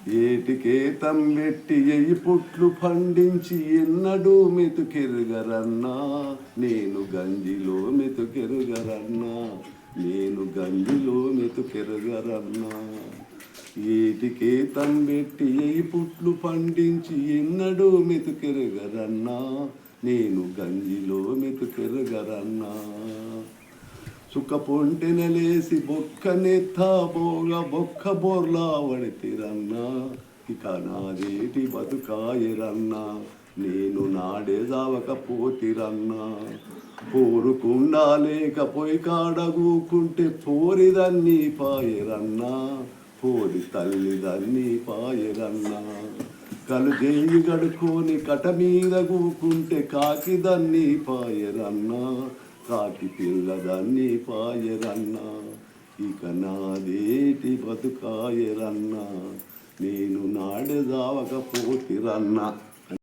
ఏటికే తంబెట్టి ఎయి పుట్లు పండించి ఎన్నడూ మెతుకెరుగరన్నా, నేను గంజిలో మెతుకెరుగరన్నా, నేను గంజిలో మెతుకెరుగరన్నా. ఏటికే తంబెట్టి ఎయి పుట్లు పండించి ఎన్నడూ మెతుకెరుగరన్నా, నేను గంజిలో మెతుకెరుగరన్నా. సుఖపొంటెనలేసి బొక్కనెత్తా బొక్క బోర్లా వడితిరన్నా, ఇక నాదేటి బతుకాయరన్నా, నేను నాడే జావకపోతిరన్నా. పోరుకుండా లేక పొయ్యి కాడగూకుంటే పోరిదన్నీ పాయరన్నా, పోరి తల్లిదన్నీ పాయరన్నా. కలుజేయి గడుకొని కట మీద గూకుంటే కాకిదన్నీ పాయరన్నా, కాకి పిల్లదన్నీ పాయరన్నా, ఇక నాదేటి బతుకాయరన్నా, నేను నాడె జావకపోతిరన్నా.